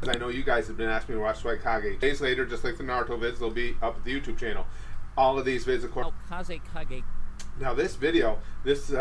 I know you guys have been asking me to watch Swagkage. Days later, just like the Naruto vids, they'll be up at the YouTube channel. All of these vids, of course. Kazekage. Now this video,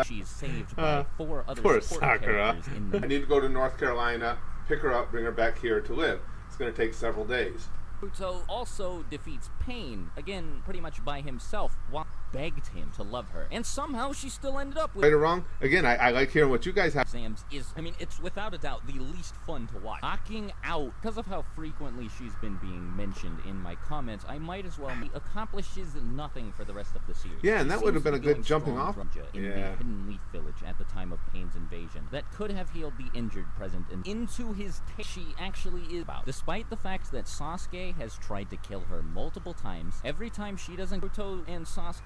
she's saved by 4 other Sakura. characters in the... I need to go to North Carolina, pick her up, bring her back here to live. It's going to take several days. Naruto also defeats Pain, again, pretty much by himself, while begged him to love her. And somehow she still ended up with... Right or wrong? Again, I like hearing what you guys have. Exams is, I mean, it's without a doubt the least fun to watch. Knocking out, because of how frequently she's been being mentioned in my comments, I might as well... He accomplishes nothing for the rest of the series. Yeah, and that would have been a good jumping off. In the Hidden Leaf Village at the time of Pain's invasion. That could have healed the injured present and into his she actually is about. Despite the fact that Sasuke has tried to kill her multiple times, every time she doesn't, Naruto and Sasuke...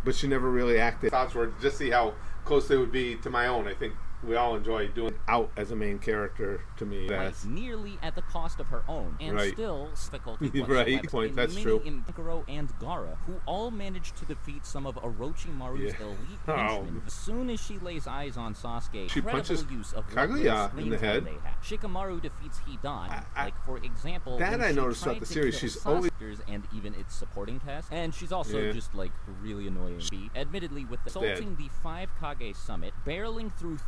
But she never really acted. Thoughts were just see how close they would be to my own. I think we all enjoy doing out as a main character to me. That's nearly at the cost of her own, and still difficulty right. Point. That's true. Sakura and Gaara, who all managed to defeat some of Orochimaru's elite henchmen. As soon as she lays eyes on Sasuke, she punches use of Kaguya in the head. Shikamaru defeats Hidan. Like for example, that I noticed throughout the series. She's always and even its supporting cast, and she's also just like really annoying. Admittedly, with assaulting the 5 Kage summit, barreling through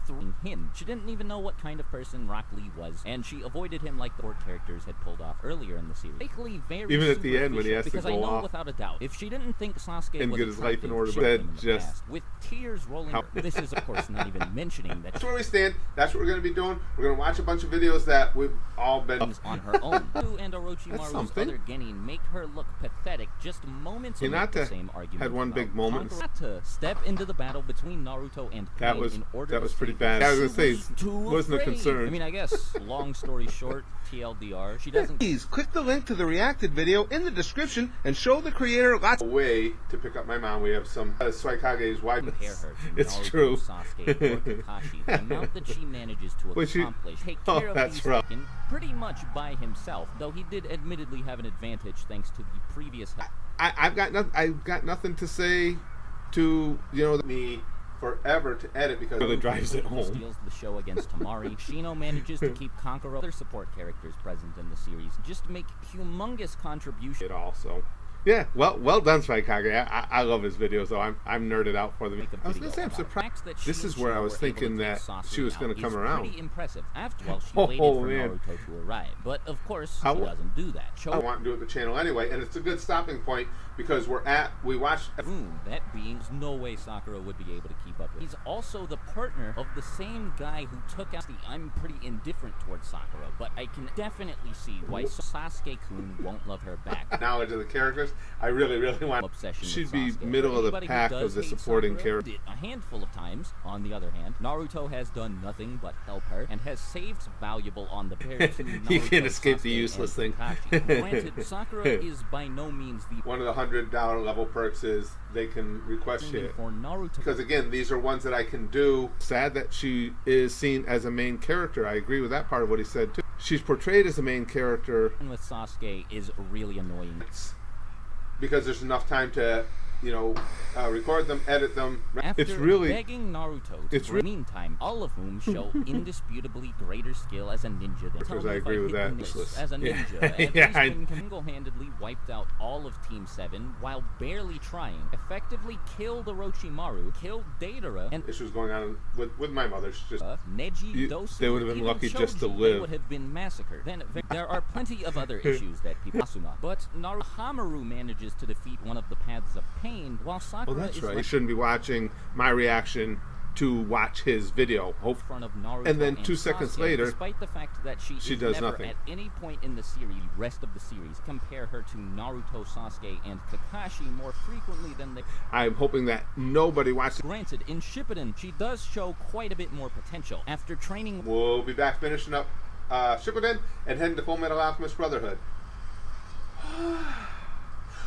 him. She didn't even know what kind of person Rock Lee was, and she avoided him like the 4 characters had pulled off earlier in the series. Very even at the end when he has to go because I know off without a doubt, if she didn't think Sasuke and was get his life in order, but just with tears rolling. This is of course not even mentioning that. That's where we stand. That's what we're going to be doing. We're going to watch a bunch of videos that we've all been on her own. And Orochimaru's other genin make her look pathetic. Just moments of the same argument. Had one big moment. To step into the battle between Naruto and Pain that was pretty bad. I was going to say, wasn't a concern. I mean, I guess, long story short, TLDR, she doesn't... Please, click the link to the reacted video in the description and show the creator lots of way to pick up my mom. We have some Swagkage's wife. Compare her to it's Naruto, true. Sasuke, or Kakashi. The amount that she manages to accomplish, take care of these pretty much by himself, though he did admittedly have an advantage thanks to the previous... I've got nothing to say to, me forever to edit because it really drives it home. Steals the show against Tamari. Shino manages to keep conquer other support characters present in the series, just to make humongous contributions. It also. Yeah, well done, Swagkage. I love his videos, though. I'm nerded out for them. I was going to say, I'm surprised. This is where I was thinking that she was going to come around. Pretty impressive. After all, she waited for Naruto to arrive. But, of course, she doesn't do that. I want to do it the channel anyway, and it's a good stopping point because we watched... That being, no way Sakura would be able to keep up with. He's also the partner of the same guy who took out I'm pretty indifferent towards Sakura, but I can definitely see why Sasuke-kun won't love her back. Knowledge of the characters, I really want... Obsession She'd be middle of the pack of the supporting character. A handful of times. On the other hand, Naruto has done nothing but help her and has saved valuable on the pair to Naruto, you can't escape the useless thing. Granted, Sakura is by no means the... One of the $100 level perks is they can request shit. For Naruto. Because again, these are ones that I can do. Sad that she is seen as a main character. I agree with that part of what he said too. She's portrayed as a main character. And with Sasuke is really annoying. Because there's enough time to, record them, edit them. After it's really begging Naruto to meantime, all of whom show indisputably greater skill as a ninja than I agree with that. As a ninja, and single-handedly wiped out all of Team 7 while barely trying, effectively killed Orochimaru, killed Deidara, and issues going on with my mother. She's just Neji Dosu. They would have been lucky just to live. They would have been massacred. Then there are plenty of other issues that people Asuma, but Naruto manages to defeat one of the paths of pain, while Sakura that's right. You shouldn't be watching my reaction to watch his video. Front of Naruto and then 2 seconds later, despite the fact that she does never nothing. At any point in the rest of the series, compare her to Naruto, Sasuke, and Kakashi more frequently than they... I'm hoping that nobody watches. Granted, in Shippuden, she does show quite a bit more potential. After training... We'll be back finishing up Shippuden and heading to Full Metal Alchemist Brotherhood.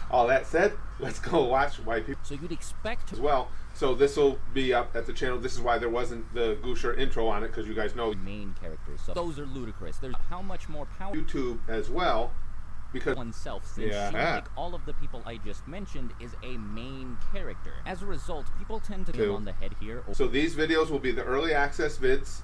All that said, let's go watch White People. So you'd expect... As well. So this will be up at the channel. This is why there wasn't the Gusher intro on it, because you guys know... Main characters. So those are ludicrous. There's how much more power... YouTube as well, because... oneself, since she, like all of the people I just mentioned, is a main character. As a result, people tend to get on the head here. So these videos will be the early access vids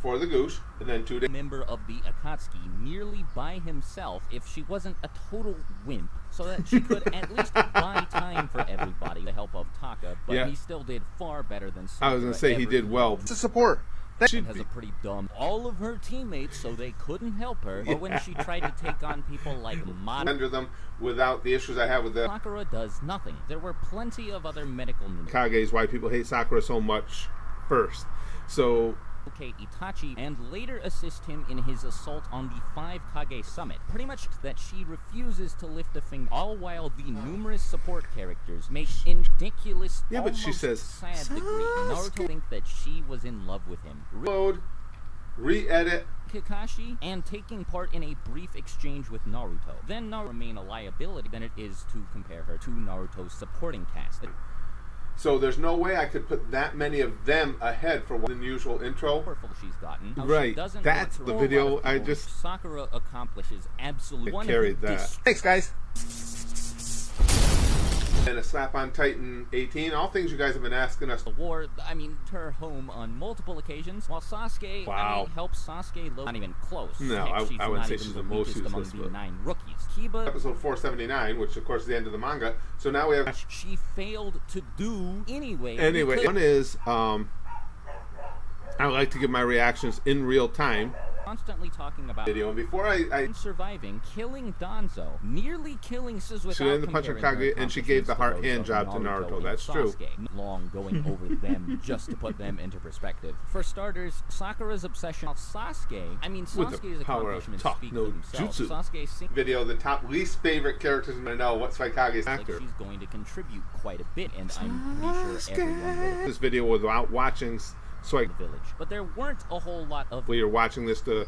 for the goose, and then 2 days. Member of the Akatsuki nearly by himself if she wasn't a total wimp, so that she could at least buy time for everybody with the help of Taka, but he still did far better than Sakura. I was going to say he did well. To support. She has a pretty dumb all of her teammates so they couldn't help her, or when she tried to take on people like Under them without the issues I have with the Sakura does nothing. There were plenty of other medical Kage's why people hate Sakura so much first. So Itachi and later assist him in his assault on the 5 Kage summit. Pretty much that she refuses to lift a finger, all while the numerous support characters make ridiculous, but she says sad degree. Naruto think that she was in love with him. Reload, re-edit Kakashi and taking part in a brief exchange with Naruto. Then Naruto remain a liability than it is to compare her to Naruto's supporting cast. So there's no way I could put that many of them ahead for one unusual intro. She's gotten. Right, that's the video I just... Sakura accomplishes absolutely... carried that. Thanks, guys. And a slap on Titan 18. All things you guys have been asking us. The war, her home on multiple occasions, while Sasuke, helps Sasuke load. Not even close. No, Heck, I wouldn't say she's the most useless. Among the 9 rookies. Kiba, episode 479, which of course is the end of the manga. So now we have... She failed to do anyway. Anyway, one is, I like to give my reactions in real time. Constantly talking about video, and before I surviving, killing Danzo, nearly killing Suzuki. She didn't punch Kage, and she gave the heart hand job to Naruto. That's true. Long going over them just to put them into perspective. For starters, Sakura's obsession with Sasuke. Sasuke's accomplishments speak for themselves. Sasuke's video, the top least favorite characters in the know what Swagkage's actor. She's going to contribute quite a bit, and I'm pretty sure everyone will. This video without watching Village, but there weren't a whole lot of. Well, you're watching this to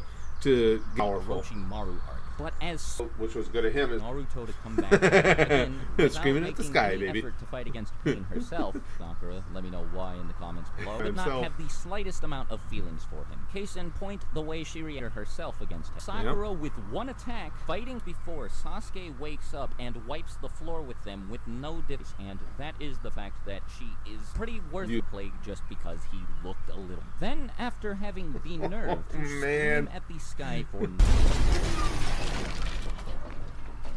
powerful. Orochimaru arc, but as which was good of him is Naruto to come back again screaming at the sky, any baby. Effort to fight against pain herself. Sakura, let me know why in the comments below. Did not have the slightest amount of feelings for him. Case in point, the way she reacted herself against him. Sakura with one attack, fighting before Sasuke wakes up and wipes the floor with them with no difference, and that is the fact that she is pretty worth the plague just because he looked a little. Then, after having the nerve to scream at the sky for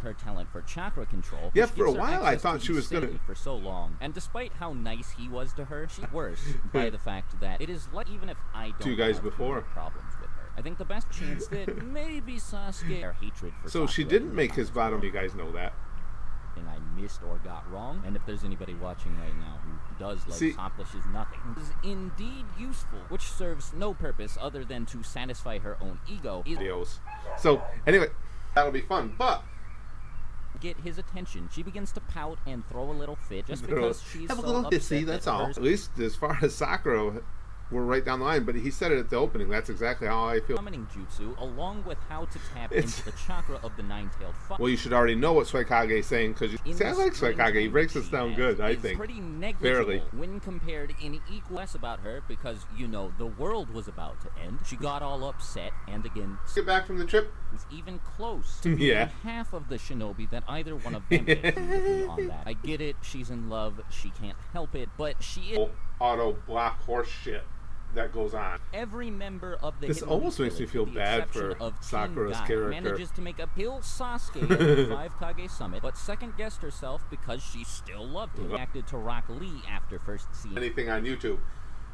her talent for chakra control. Yeah, for a while I thought she was gonna for so long. And despite how nice he was to her, she's worse by the fact that it is like even if I don't have problems with her. I think the best chance that maybe Sasuke or hatred for So Sakura she didn't make his bottom. You guys know that. And I missed or got wrong. And if there's anybody watching right now who does accomplishes nothing, is indeed useful, which serves no purpose other than to satisfy her own ego. Videos. So anyway, that'll be fun, but get his attention. She begins to pout and throw a little fit just because she's have so a little hissy. That's all. At least as far as Sakura, we're right down the line. But he said it at the opening. That's exactly how I feel. Summoning jutsu, along with how to tap into the chakra of the nine-tailed fox. Well, you should already know what Swagkage is saying because see, I like Swagkage. He breaks us down good. I think pretty negligible when compared in equal less about her because the world was about to end. She got all upset and again. Get back from the trip. Was even close to being half of the shinobi that either one of them is on that. I get it. She's in love. She can't help it, but she is auto block horse shit that goes on. Every member of the this almost makes me feel bad for Sakura's character. Manages to make a kill Sasuke at the 5 Kage summit, but second guessed herself because she still loved him. Reacted to Rock Lee after first seeing anything on YouTube.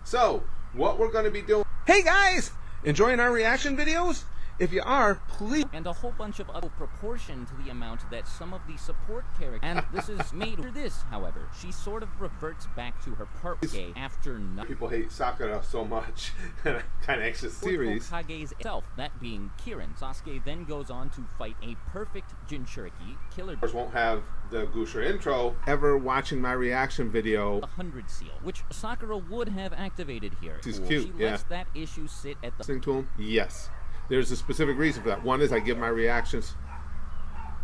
So what we're going to be doing? Hey guys, enjoying our reaction videos? If you are, please. And a whole bunch of other proportion to the amount that some of the support characters. And this is made for this, however. She sort of reverts back to her part gay after people hate Sakura so much. Kind of anxious series. Kage's itself, that being Kirin. Sasuke then goes on to fight a perfect Jinchuriki killer. Won't have the Gusher intro. Ever watching my reaction video? 100 seal, which Sakura would have activated here. She's cute. She lets that issue sit at the. Listening to him? Yes. There's a specific reason for that. One is I give my reactions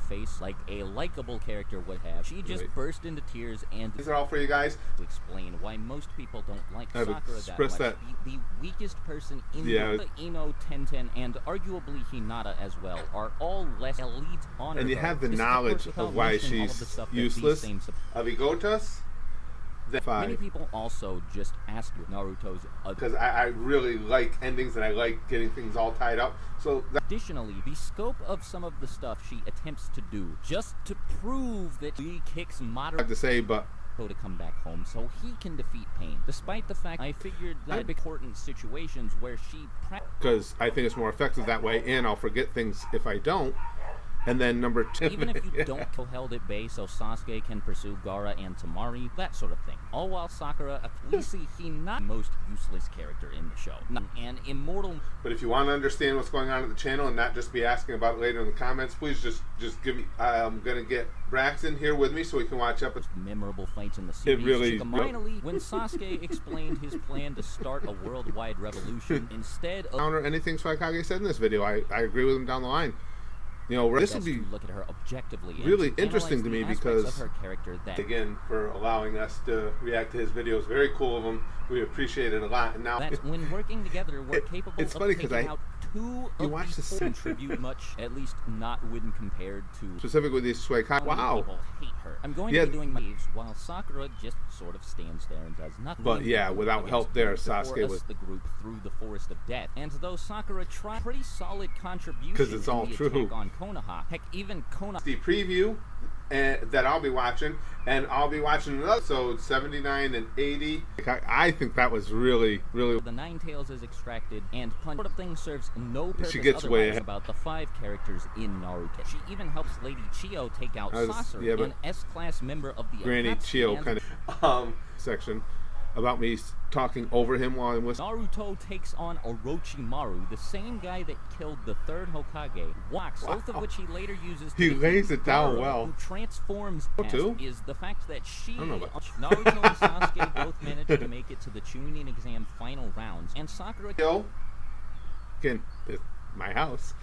face like a likable character would have. She just burst into tears and these are all for you guys to explain why most people don't like Sakura that much. The weakest person in the Ino, Tenten, and arguably Hinata as well are all less elite on. And you have the knowledge of why she's useless. Avigotas, Many people also just ask Naruto's because I really like endings and I like getting things all tied up. So additionally, the scope of some of the stuff she attempts to do just to prove that she kicks moderate. I have to say, but to come back home so he can defeat Pain, despite the fact I figured that important situations where she because I think it's more effective that way, and I'll forget things if I don't. And then number 2, even if you don't feel held at bay so Sasuke can pursue Gaara and Temari, that sort of thing. All while Sakura, we see he not the most useless character in the show. An immortal. But if you want to understand what's going on at the channel and not just be asking about it later in the comments, please just give me. I'm gonna get Braxton here with me so we can watch up. Memorable fights in the series. It really. Finally, when Sasuke explained his plan to start a worldwide revolution instead of counter anything Swagkage said in this video, I agree with him down the line. You know, this will be look at her objectively really interesting to me because of her character again, for allowing us to react to his videos, very cool of him. We appreciate it a lot. And now that's when working together, we're capable it's of funny taking out 2 you of watch the contribute much, at least not when compared to specifically these Swagkage. Wow, people hate her. I'm going to be doing waves while Sakura just sort of stands there and does nothing. But yeah, without help there, Sasuke was the group through the forest of death. And though Sakura tried pretty solid contribution because it's all true on Konoha, heck, even Konoha. The preview that I'll be watching, and I'll be watching another episode 79 and 80. I think that was really the Nine Tails is extracted, and sort of thing serves no purpose she gets way ahead about the 5 characters in Naruto. She even helps Lady Chio take out Sasori, an S-class member of the Granny Chio kind of section about me talking over him while I'm listening. Naruto takes on Orochimaru, the same guy that killed the 3rd Hokage, both of which he later uses to lays it down well. Who transforms is the fact that Naruto and Sasuke both managed to make it to the Chunin exam final rounds, and Sakura again, my house.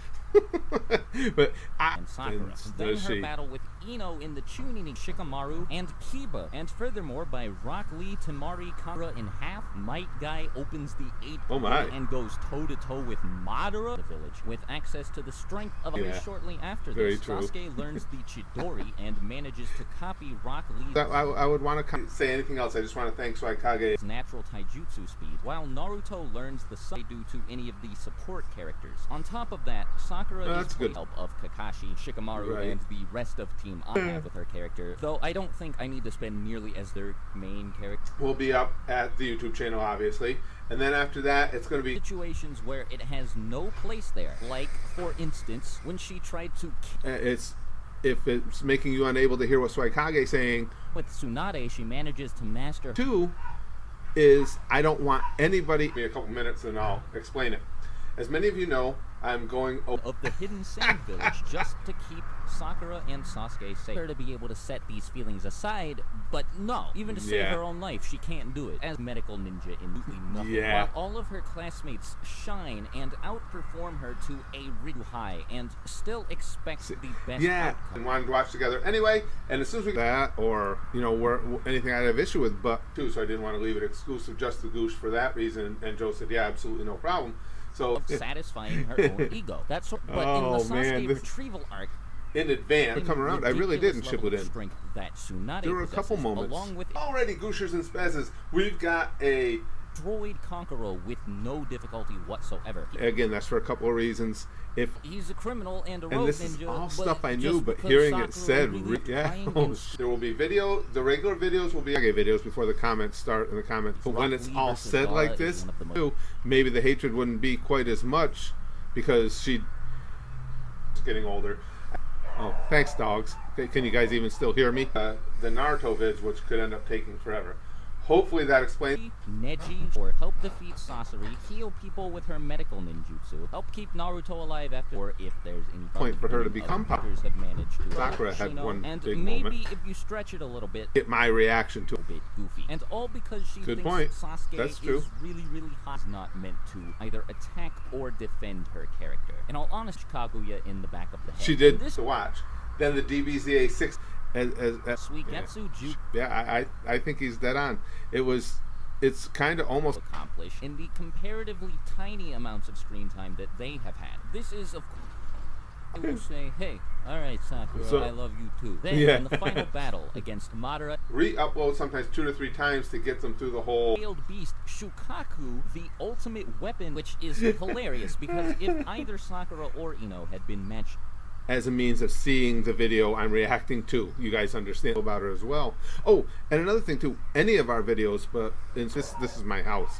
But and Sakura. Then her battle with Ino in the Chunin, Shikamaru, and Kiba. And furthermore, by Rock Lee, Temari, Kara in half, Might Guy opens the 8th and goes toe-to-toe with Madara, the village, with access to the strength of shortly after this. Sasuke learns the Chidori and manages to copy Rock Lee. I would want to say anything else. I just want to thank Swagkage. Natural taijutsu speed, while Naruto learns the sun due to any of the support characters. On top of that, Sakura is with help of Kakashi, Shikamaru, and the rest of Team I have with her character, though I don't think I need to spend nearly as their main character. We'll be up at the YouTube channel, obviously, and then after that, it's going to be situations where it has no place there, like, for instance, when she tried to if it's making you unable to hear what Swagkage is saying. With Tsunade, she manages to master. 2 is I don't want anybody. Give me a couple minutes and I'll explain it. As many of you know, I'm going of the hidden sand village just to keep Sakura and Sasuke safe. Her to be able to set these feelings aside, but no, even to save her own life, she can't do it. As medical ninja in nothing. While all of her classmates shine and outperform her to a really high, and still expect the best outcome. And wanted to watch together anyway. And as soon as we that, or anything I'd have issue with, but too, so I didn't want to leave it exclusive just to Goosh for that reason. And Joe said, yeah, absolutely no problem. So satisfying her own ego. That's what, but in the Sasuke retrieval arc, in advance, come around. I really didn't ship it in. That there were a couple moments. Along with already Gooshers and Spazzes, we've got a droid conqueror with no difficulty whatsoever. Again, that's for a couple of reasons. If he's a criminal and a rogue this ninja, is all stuff I knew, but hearing it said, there will be video. The regular videos will be videos before the comments start, and the comments. But when it's all said like this, maybe the hatred wouldn't be quite as much because she's getting older. Oh, thanks, dogs. Can you guys even still hear me? The Naruto vids, which could end up taking forever. Hopefully that explains. Neji, or help defeat Sasori, heal people with her medical ninjutsu, help keep Naruto alive after, or if there's any point for her to become popular. Have managed to Sakura had one and big maybe moment. If you stretch it a little bit, get my reaction to a bit goofy, and all because she thinks Sasuke is really hot, not meant to either attack or defend her character. In all honesty, Kaguya in the back of the head. She did this to watch. Then the DBZA 6. Suigetsu Juke. Yeah, I think he's dead on. It's kind of almost accomplished in the comparatively tiny amounts of screen time that they have had. This is, of course. I will say, hey, alright Sakura, So- I love you too. Then, Yeah. in the final battle against Madara, Re-upload sometimes 2 to 3 times to get them through the whole. failed beast Shukaku, the ultimate weapon, which is hilarious because if either Sakura or Ino had been matched As a means of seeing the video I'm reacting to. You guys understand about her as well. Oh, and another thing too, any of our videos, but this is my house.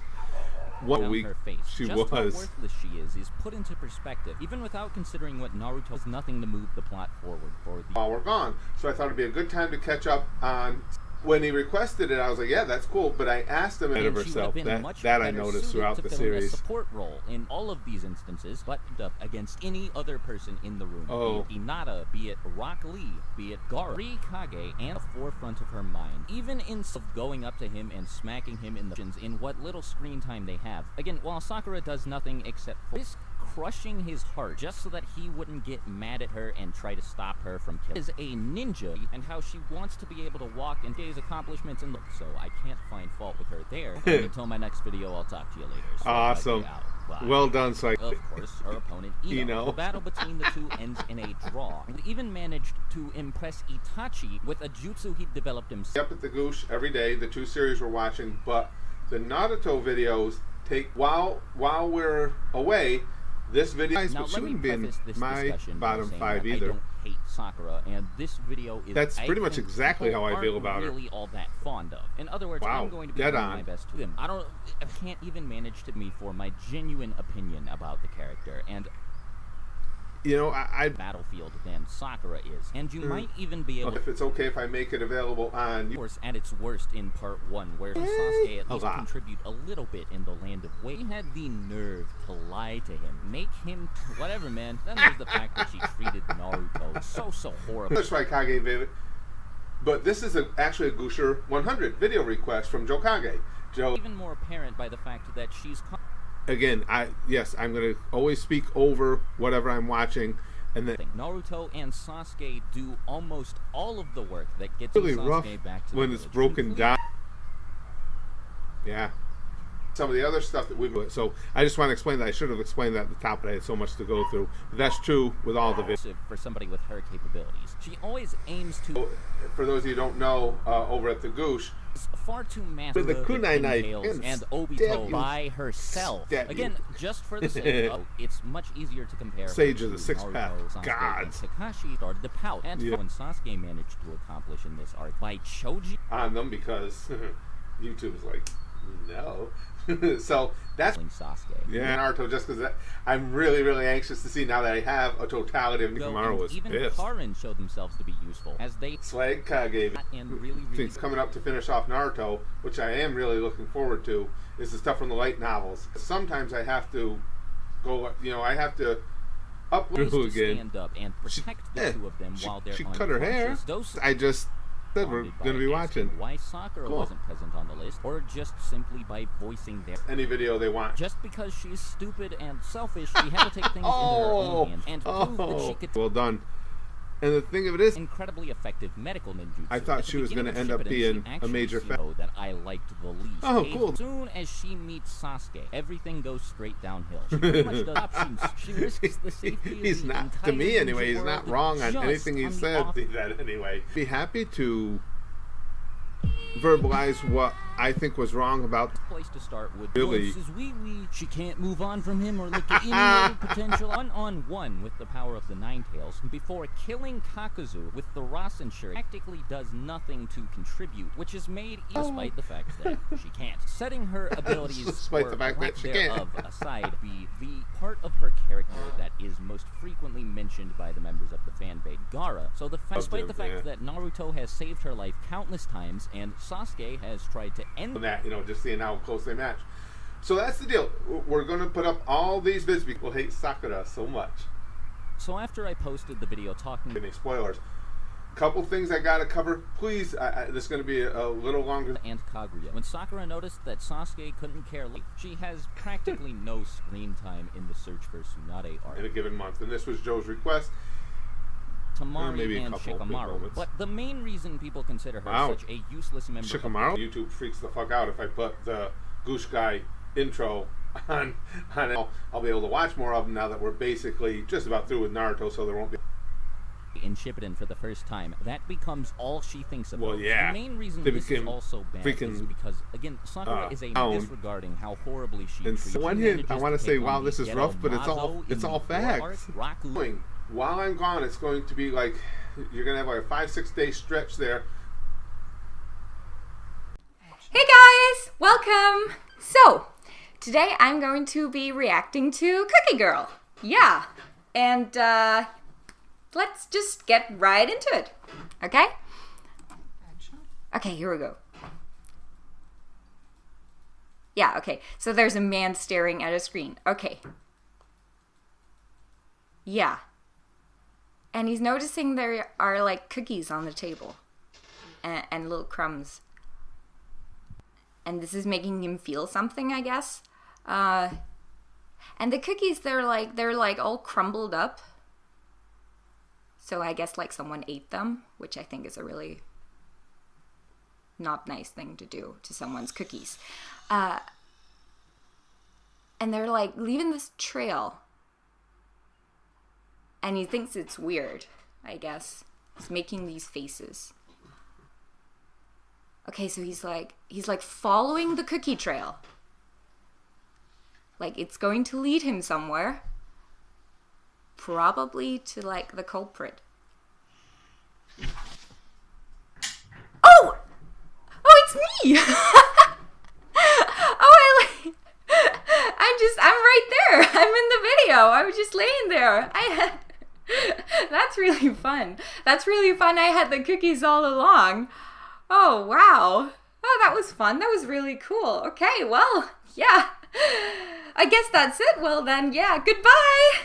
One down week her face, she just was. how worthless she is put into perspective, even without considering what Naruto has nothing to move the plot forward for the While we're gone. So I thought it'd be a good time to catch up on. When he requested it, I was like, yeah, that's cool. But I asked him and of she would herself. have been much That I better noticed suited throughout to the fill in a series. support role in all of these instances, buttoned up against any other person in the room. Oh. Be it Hinata, be it Rock Lee, be it Gaara, Kage, and the forefront of her mind. Even in going up to him and smacking him in the shins in what little screen time they have. Again, while Sakura does nothing except for this crushing his heart just so that he wouldn't get mad at her and try to stop her from killing. Is a ninja and how she wants to be able to walk and gaze accomplishments in the so I can't find fault with her there. Until my next video, I'll talk to you later. So Awesome. bye. Well done, Swag. Of course, her opponent, Ino. The battle between the two ends in a draw. And even managed to impress Itachi with a jutsu he'd developed himself. Up at the Goosh every day, the 2 series we're watching, but the Naruto videos take while we're away. This video, Now, but she let me wouldn't be in preface this my discussion by bottom saying 5 that either. I don't hate Sakura, and this video is That's pretty much think exactly people how I feel aren't about her. really all that fond of. In other words, Wow, I'm going to be dead doing on. my best to them. I can't even manage to me for my genuine opinion about the character, and You know, I battlefield than Sakura is. And you might even be able to, if it's okay if I make it available on of course, at its worst in part 1, where Sasuke at least contribute a little bit in the land of Wei. He had the nerve to lie to him, make him, whatever, man. Then there's the fact that she treated Naruto so horribly. the Swagkage video. But this is actually a Goosher 100 video request from Jokage. Joe. Even more apparent by the fact that she's Again, I'm going to always speak over whatever I'm watching, and then Naruto and Sasuke do almost all of the work that gets really Sasuke rough back to when the it's village. broken down. Yeah. Some of the other stuff that we've... So I just want to explain that. I should have explained that at the top, but I had so much to go through. But that's true with all the videos. For somebody with her capabilities, she always aims to. For those of you who don't know, over at the Goosh, Far too massive With the kunai knife and and Obito you. by herself. Stab you. Again, just for the sake of it's much easier to compare. Sage her of the to Six Naruto, Path. Sasuke, Gods. And Kakashi started to pout, and Yeah. when Sasuke managed to accomplish in this arc by Choji. on them because YouTube is like, no. So that's Sasuke. yeah, Naruto. Just because I'm really anxious to see now that I have a totality of Nikamaru was even pissed. Karin showed themselves to be useful as they Swagkage and really things coming up to finish off Naruto, which I am really looking forward to, is the stuff from the light novels. Sometimes I have to go, I have to upload to again. stand up and protect the two of them while they're she cut her hair. unconscious. Those I just said we're responded by going to be asking watching why Sakura Cool. wasn't present on the list, or just simply by voicing their. any video they want. Just because she's stupid and selfish, she had to take things into her own hands and prove that she could. Well done. And the thing of it is, Incredibly effective medical ninjutsu. I thought At the she was beginning gonna of end up Shippuden, being she a actually major seemed that I liked the least. Oh, cool. As soon as she meets Sasuke, everything goes straight downhill. She pretty much does options. She risks the safety of he's the not, entire to me anyway, ninja he's not world wrong on just anything he on the said. off- See that anyway. Be happy to verbalize what I think was wrong about Place to start would Billy. This is wee. She can't move on from him or look at any other potential. One-on-one with the power of the Nine Tails before killing Kakuzu with the Rasen shirt practically does nothing to contribute, which is made despite the fact that she can't. Setting her abilities Despite or the fact lack that she can't. thereof aside, be the part of her character that is most frequently mentioned by the members of the fan base, Gaara. So despite the fact that Naruto has saved her life countless times and Sasuke has tried to end that, just seeing how close they match. So that's the deal. We're going to put up all these vids. People hate Sakura so much. So after I posted the video talking Any spoilers? Couple things I got to cover. Please, this is going to be a little longer. and Kaguya, when Sakura noticed that Sasuke couldn't care less, she has practically no screen time in the Search for Tsunade arc. In a given month. And this was Joe's request. Tamari maybe a and couple of big Shikamaru. moments. But the main reason people consider her Wow. such a useless member Shikamaru. YouTube freaks the fuck out if I put the Goosh Guy intro on I'll be able to watch more of them now that we're basically just about through with Naruto, so there won't be in Shippuden for the first time. That becomes all she thinks about. Well, yeah. The main reason They this is also bad is because, again, Sakura is disregarding how horribly she treats one hit, I want to say, wow, this is rough, but it's all facts. While I'm gone, it's going to be like, you're going to have like a 5-6 day stretch there. Hey guys, welcome! So, today I'm going to be reacting to Cookie Girl. Yeah, and let's just get right into it, okay? Okay, here we go. Yeah, okay, so there's a man staring at a screen. Okay. Yeah. And he's noticing there are like cookies on the table and little crumbs. And this is making him feel something, I guess. And the cookies, they're like all crumbled up. So I guess like someone ate them, which I think is a really not nice thing to do to someone's cookies. And they're like leaving this trail. And he thinks it's weird, I guess. He's making these faces. Okay, so he's like following the cookie trail. Like it's going to lead him somewhere. Probably to like the culprit. Oh! Oh, it's me! I'm right there. I'm in the video. I was just laying there. That's really fun. That's really fun. I had the cookies all along. Oh, wow. Oh, that was fun. That was really cool. Okay, well, yeah. I guess that's it. Well then, yeah, goodbye.